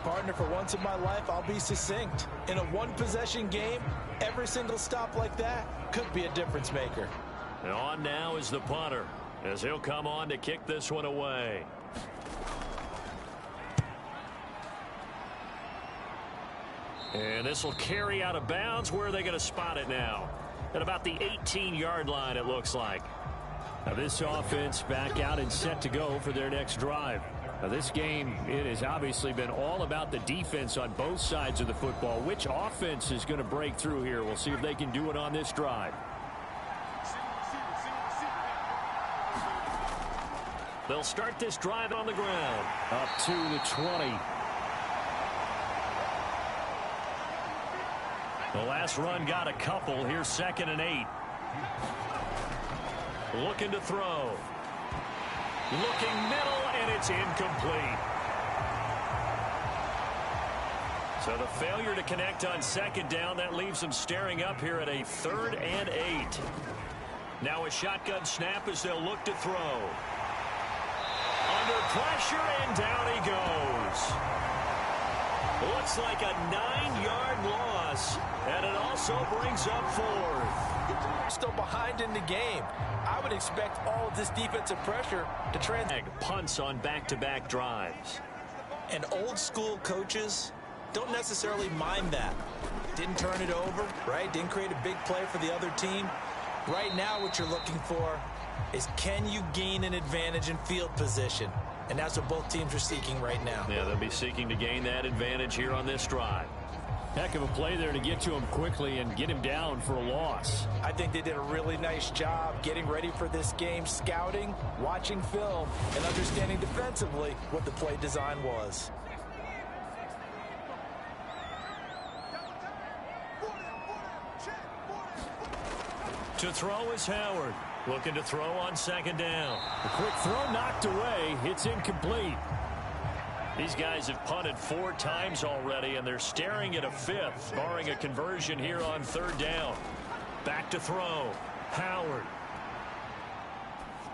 Partner, for once in my life, I'll be succinct. In a one-possession game, every single stop like that could be a difference maker. And on now is the punter as he'll come on to kick this one away. And this will carry out of bounds. Where are they going to spot it now? At about the 18-yard line, it looks like. Now this offense back out and set to go for their next drive. Now this game, it has obviously been all about the defense on both sides of the football. Which offense is going to break through here? We'll see if they can do it on this drive. They'll start this drive on the ground. Up to the 20. The last run got a couple. Here's 2nd and 8. Looking to throw. Looking middle, and it's incomplete. So the failure to connect on 2nd down, that leaves them staring up here at a 3rd and 8. Now a shotgun snap as they'll look to throw. Under pressure, and down he goes. Looks like a 9-yard loss, and it also brings up 4th. Still behind in the game. I would expect all of this defensive pressure to translate. Punts on back-to-back drives. And old school coaches don't necessarily mind that. Didn't turn it over, right? Didn't create a big play for the other team. Right now what you're looking for is, can you gain an advantage in field position? And that's what both teams are seeking right now. Yeah, they'll be seeking to gain that advantage here on this drive. Heck of a play there to get to him quickly and get him down for a loss. I think they did a really nice job getting ready for this game, scouting, watching film, and understanding defensively what the play design was. To throw is Howard. Looking to throw on second down. A quick throw knocked away. It's incomplete. These guys have punted 4 times already, and they're staring at a 5th, barring a conversion here on third down. Back to throw. Howard.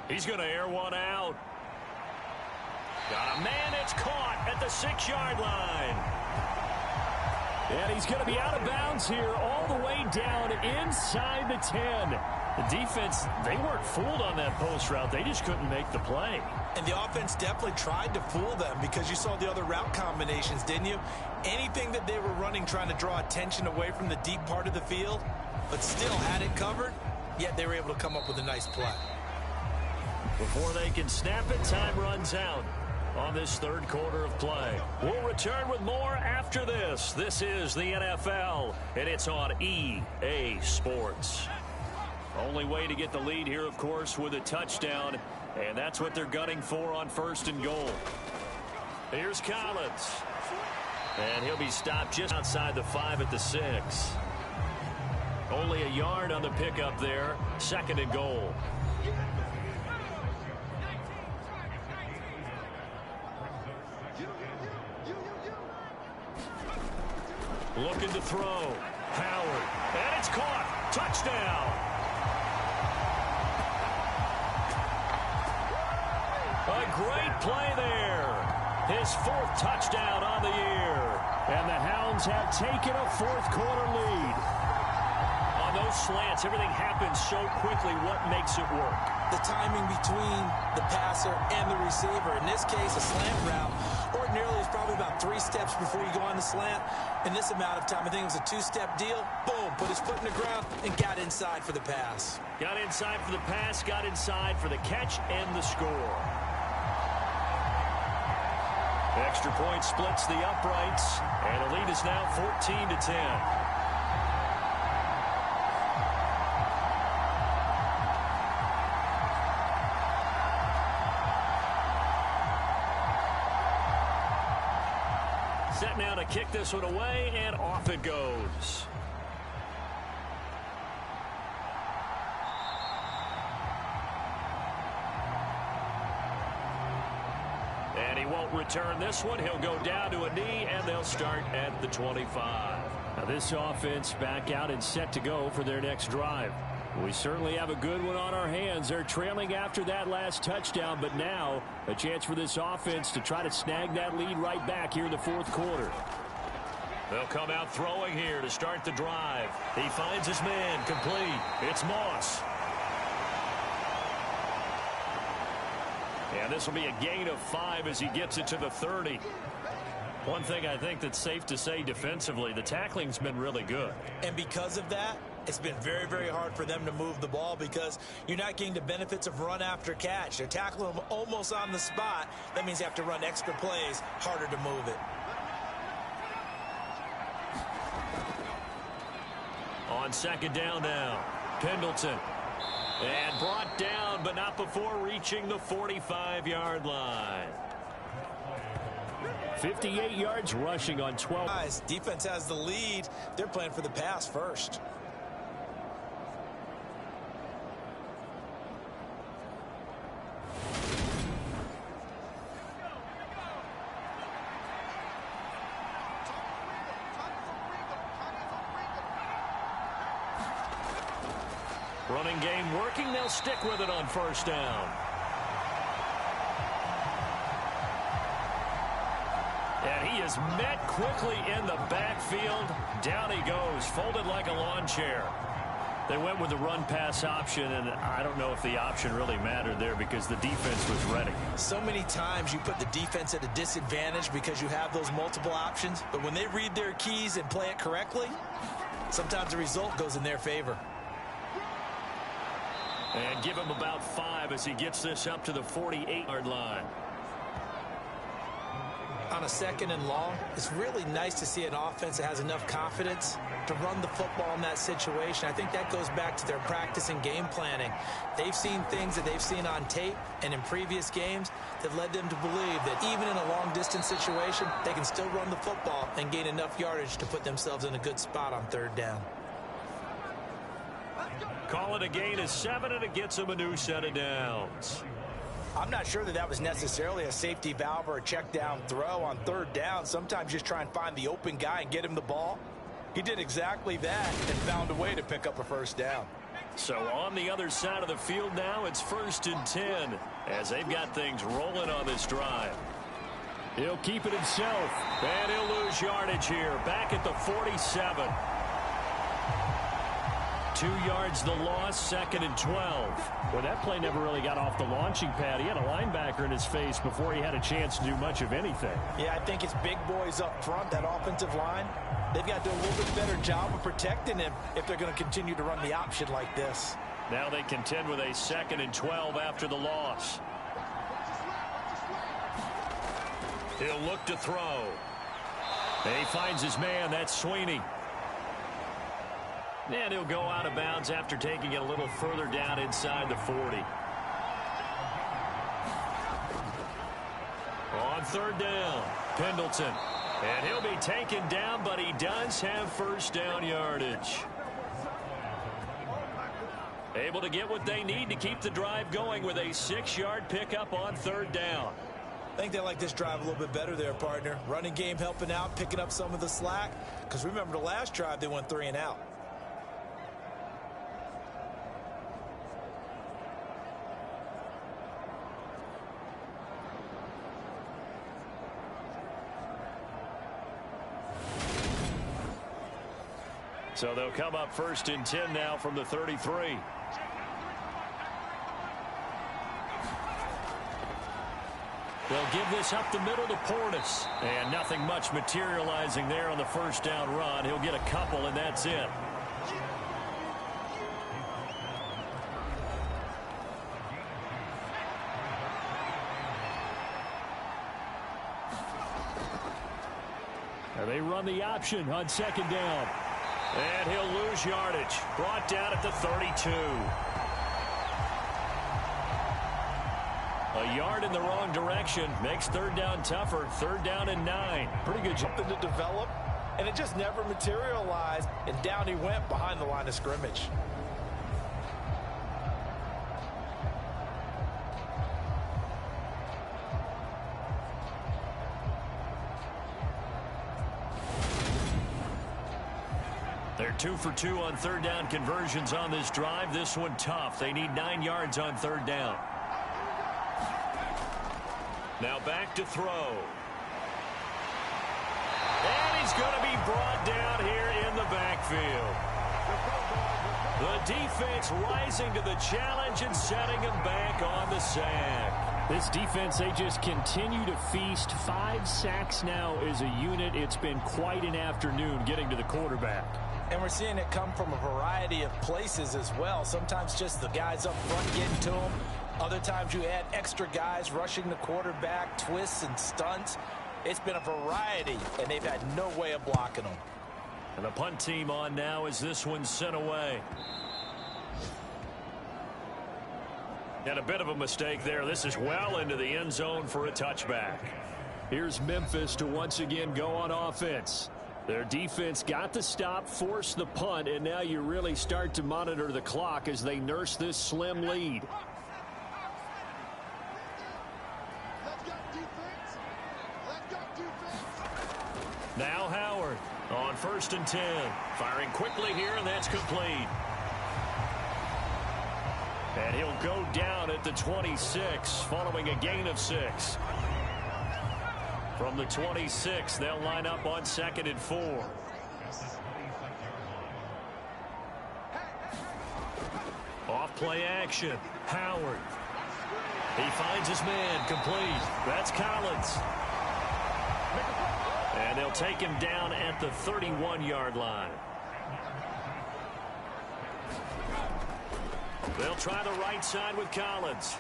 He's going to air one out. Got a man. It's caught at the 6-yard line. And he's going to be out of bounds here all the way down inside the 10. The defense, they weren't fooled on that post route. They just couldn't make the play. And the offense definitely tried to fool them because you saw the other route combinations, didn't you? Anything that they were running trying to draw attention away from the deep part of the field, but still had it covered, yet they were able to come up with a nice play. Before they can snap it, time runs out on this third quarter of play. We'll return with more after this. This is the NFL, and it's on EA Sports. Only way to get the lead here, of course, with a touchdown, and that's what they're gunning for on 1st and goal. Here's Collins, and he'll be stopped just outside the 5 at the 6. Only a yard on the pickup there. 2nd and goal. Looking to throw. Howard, and it's caught. Touchdown. A great play there. His 4th touchdown on the year. And the Hounds have taken a 4th quarter lead. On those slants, everything happens so quickly. What makes it work? The timing between the passer and the receiver. In this case, a slant route ordinarily is probably about 3 steps before you go on the slant. In this amount of time, I think it was a 2-step deal. Boom, put his foot in the ground and got inside for the pass. Got inside for the pass, got inside for the catch and the score. Extra point splits the uprights, and the lead is now 14-10. Set now to kick this one away, and off it goes. And he won't return this one. He'll go down to a knee, and they'll start at the 25. Now this offense back out and set to go for their next drive. We certainly have a good one on our hands. They're trailing after that last touchdown, but now a chance for this offense to try to snag that lead right back here in the 4th quarter. They'll come out throwing here to start the drive. He finds his man complete. It's Moss. And this will be a gain of 5 as he gets it to the 30. One thing I think that's safe to say defensively, the tackling's been really good. And because of that, it's been very, very hard for them to move the ball because you're not getting the benefits of run after catch. They're tackling them almost on the spot. That means you have to run extra plays, harder to move it. On 2nd down now, Pendleton. And brought down, but not before reaching the 45-yard line. 58 yards rushing on 12. Guys, defense has the lead. They're playing for the pass first. Running game working. They'll stick with it on 1st down. And he is met quickly in the backfield. Down he goes, folded like a lawn chair. They went with the run-pass option, and I don't know if the option really mattered there because the defense was ready. So many times you put the defense at a disadvantage because you have those multiple options, but when they read their keys and play it correctly, sometimes the result goes in their favor. And give him about 5 as he gets this up to the 48-yard line. on a 2nd and long, it's really nice to see an offense that has enough confidence to run the football in that situation. I think that goes back to their practice and game planning. They've seen things that they've seen on tape and in previous games that led them to believe that even in a long-distance situation, they can still run the football and gain enough yardage to put themselves in a good spot on 3rd down. Call it a gain of 7, and it gets them a new set of downs. I'm not sure that was necessarily a safety valve or a check down throw on 3rd down. Sometimes just try and find the open guy and get him the ball. He did exactly that and found a way to pick up a 1st down. So on the other side of the field now, it's 1st and 10 as they've got things rolling on this drive. He'll keep it himself. And he'll lose yardage here, back at the 47. 2 yards the loss, 2nd and 12. Well, that play never really got off the launching pad. He had a linebacker in his face before he had a chance to do much of anything. Yeah, I think it's big boys up front, that offensive line. They've got to do a little bit better job of protecting him if they're going to continue to run the option like this. Now they contend with a 2nd and 12 after the loss. He'll look to throw. And he finds his man. That's Sweeney. And he'll go out of bounds after taking it a little further down inside the 40. On 3rd down, Pendleton. And he'll be taken down, but he does have 1st down yardage. Able to get what they need to keep the drive going with a 6-yard pickup on 3rd down. I think they like this drive a little bit better there, partner. Running game helping out, picking up some of the slack. Because remember the last drive, they went 3 and out. So they'll come up 1st and 10 now from the 33. They'll give this up the middle to Portis. And nothing much materializing there on the 1st down run. He'll get a couple, and that's it. Now they run the option on 2nd down. And he'll lose yardage. Brought down at the 32. A yard in the wrong direction makes 3rd down tougher. 3rd down and 9. Pretty good job to develop, and it just never materialized, and down he went behind the line of scrimmage. They're 2 for 2 on 3rd down conversions on this drive. This one tough. They need 9 yards on 3rd down. Now back to throw. And he's going to be brought down here in the backfield. The defense rising to the challenge and setting him back on the sack. This defense, they just continue to feast. 5 sacks now as a unit. It's been quite an afternoon getting to the quarterback. And we're seeing it come from a variety of places as well. Sometimes just the guys up front getting to him. Other times you add extra guys rushing the quarterback, twists and stunts. It's been a variety, and they've had no way of blocking them. And the punt team on now as this one's sent away. And a bit of a mistake there. This is well into the end zone for a touchback. Here's Memphis to once again go on offense. Their defense got the stop, forced the punt, and now you really start to monitor the clock as they nurse this slim lead. Now Howard on 1st and 10. Firing quickly here, and that's complete. And he'll go down at the 26 following a gain of 6. From the 26, they'll line up on 2nd and 4. Off play action. Howard. He finds his man complete. That's Collins. And they'll take him down at the 31-yard line. They'll try the right side with Collins.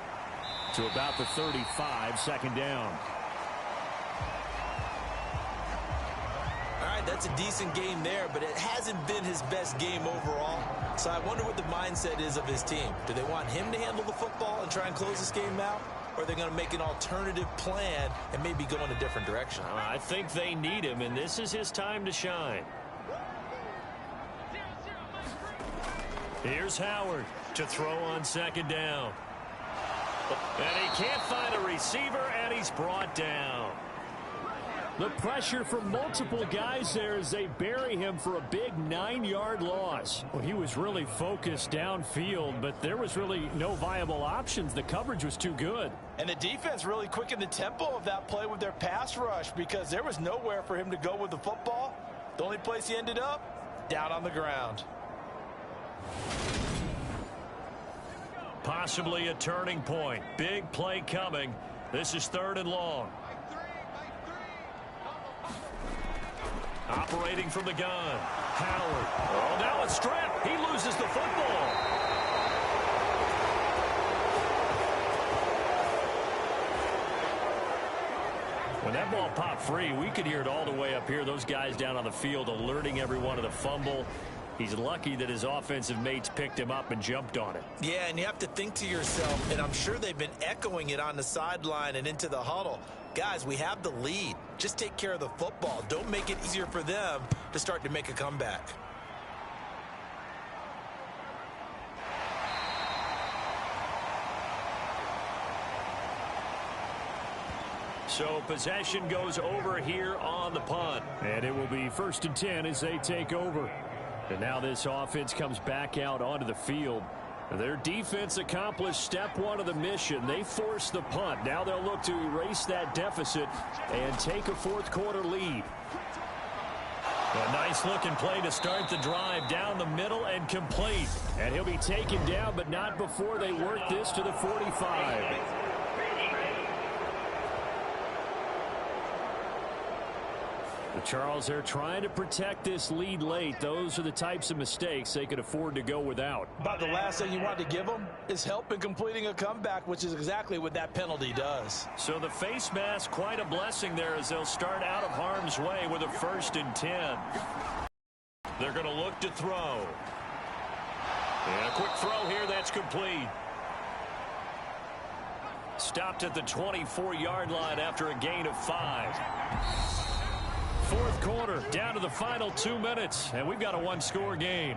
To about the 35, 2nd down. That's a decent game there, but it hasn't been his best game overall. So I wonder what the mindset is of his team. Do they want him to handle the football and try and close this game out? Or are they going to make an alternative plan and maybe go in a different direction? I think they need him, and this is his time to shine. Here's Howard to throw on second down. And he can't find a receiver, and he's brought down. The pressure from multiple guys there as they bury him for a big 9-yard loss. Well, he was really focused downfield, but there was really no viable options. The coverage was too good. And the defense really quickened the tempo of that play with their pass rush because there was nowhere for him to go with the football. The only place he ended up, down on the ground. Possibly a turning point. Big play coming. This is 3rd and long. Operating from the gun. Howard. Oh, now a strip. He loses the football. When that ball popped free, we could hear it all the way up here. Those guys down on the field alerting everyone of the fumble. He's lucky that his offensive mates picked him up and jumped on it. Yeah, and you have to think to yourself, and I'm sure they've been echoing it on the sideline and into the huddle. Guys, we have the lead. Just take care of the football. Don't make it easier for them to start to make a comeback. So possession goes over here on the punt. And it will be 1st and 10 as they take over. And now this offense comes back out onto the field. Their defense accomplished step 1 of the mission. They forced the punt. Now they'll look to erase that deficit and take a 4th quarter lead. A nice looking play to start the drive down the middle and complete. And he'll be taken down, but not before they work this to the 45. Charles, they're trying to protect this lead late. Those are the types of mistakes they could afford to go without. About the last thing you want to give them is help in completing a comeback, which is exactly what that penalty does. So the face mask, quite a blessing there as they'll start out of harm's way with a 1st and 10. They're going to look to throw. And a quick throw here, that's complete. Stopped at the 24-yard line after a gain of 5. 4th quarter, down to the final 2 minutes, and we've got a 1-score game.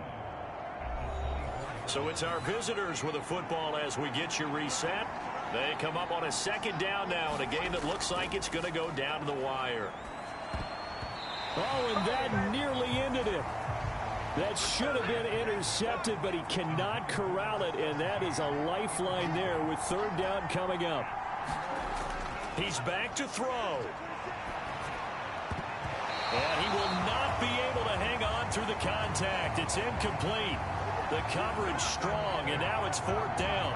So it's our visitors with the football as we get you reset. They come up on a 2nd down now in a game that looks like it's going to go down to the wire. Oh, and that nearly ended it. That should have been intercepted, but he cannot corral it, and that is a lifeline there with 3rd down coming up. He's back to throw. And he will not be able to hang on through the contact. It's incomplete. The coverage strong, and now it's 4th down.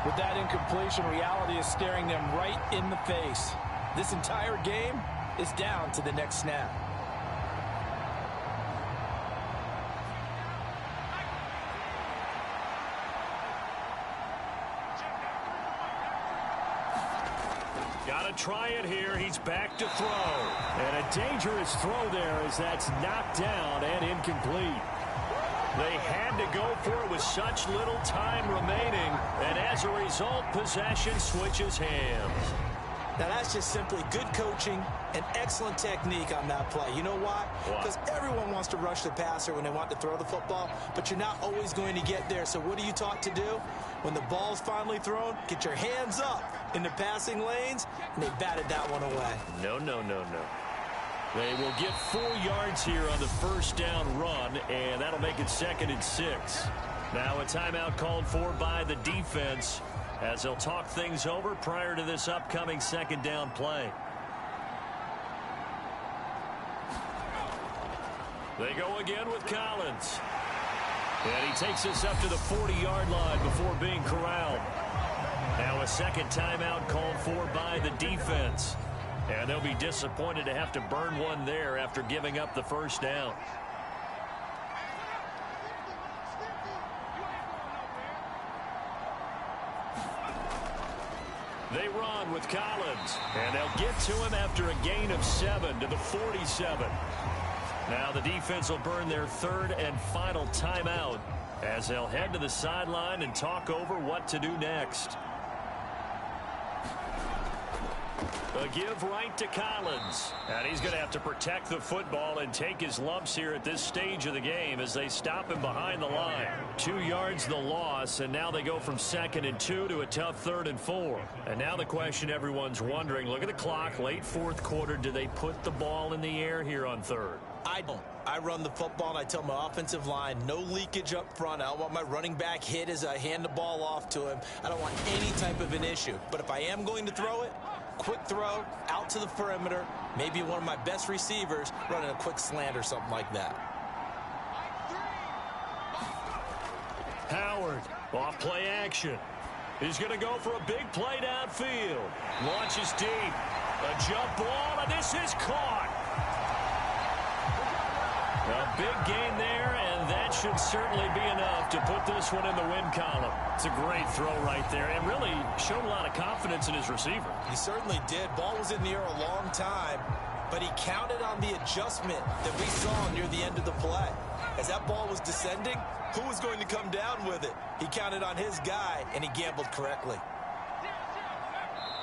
With that incompletion, reality is staring them right in the face. This entire game is down to the next snap. Got to try it here. He's back to throw. And a dangerous throw there as that's knocked down and incomplete. They had to go for it with such little time remaining. And as a result, possession switches hands. Now, that's just simply good coaching and excellent technique on that play. You know why? Because everyone wants to rush the passer when they want to throw the football, but you're not always going to get there. So what are you taught to do? When the ball's finally thrown, get your hands up in the passing lanes, and they batted that one away. No, no, no, no. They will get 4 yards here on the 1st down run, and that'll make it 2nd and 6. Now a timeout called for by the defense as they'll talk things over prior to this upcoming 2nd down play. They go again with Collins. And he takes us up to the 40-yard line before being corralled. Now a 2nd timeout called for by the defense. And they'll be disappointed to have to burn one there after giving up the 1st down. They run with Collins, and they'll get to him after a gain of 7 to the 47. Now the defense will burn their third and final timeout as they'll head to the sideline and talk over what to do next. A give right to Collins. And he's going to have to protect the football and take his lumps here at this stage of the game as they stop him behind the line. 2 yards the loss, and now they go from 2nd and 2 to a tough 3rd and 4. And now the question everyone's wondering, look at the clock, late 4th quarter, do they put the ball in the air here on 3rd? I don't. I run the football, and I tell my offensive line, no leakage up front. I don't want my running back hit as I hand the ball off to him. I don't want any type of an issue. But if I am going to throw it, quick throw, out to the perimeter, maybe one of my best receivers running a quick slant or something like that. Howard, off play action. He's going to go for a big play downfield. Launches deep. A jump ball, and this is caught. A big gain there, and that should certainly be enough to put this one in the win column. It's a great throw right there, and really showed a lot of confidence in his receiver. He certainly did. Ball was in the air a long time, but he counted on the adjustment that we saw near the end of the play. As that ball was descending, who was going to come down with it? He counted on his guy, and he gambled correctly.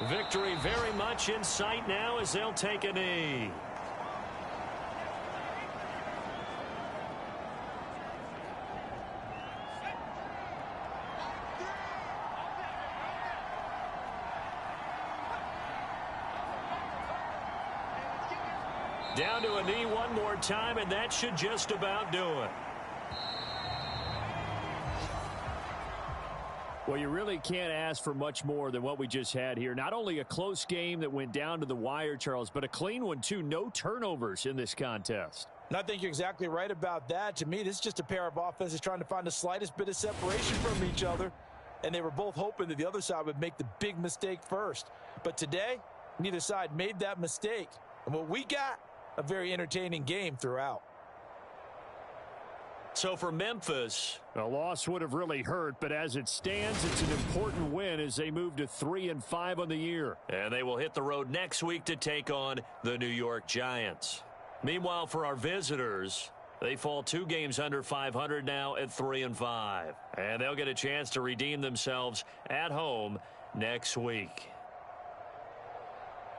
Victory very much in sight now as they'll take a knee. Down to a knee one more time, and that should just about do it. Well, you really can't ask for much more than what we just had here. Not only a close game that went down to the wire, Charles, but a clean one, too. No turnovers in this contest. And I think you're exactly right about that. To me, this is just a pair of offenses trying to find the slightest bit of separation from each other. And they were both hoping that the other side would make the big mistake first. But today, neither side made that mistake. And what we got, a very entertaining game throughout. So for Memphis, a loss would have really hurt, but as it stands, it's an important win as they move to 3-5 on the year. And they will hit the road next week to take on the New York Giants. Meanwhile, for our visitors, they fall 2 games under 500 now at 3-5. And they'll get a chance to redeem themselves at home next week.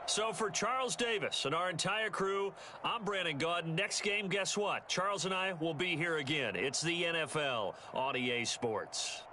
So for Charles Davis and our entire crew, I'm Brandon Gaudin. Next game, guess what? Charles and I will be here again. It's the NFL on EA Sports.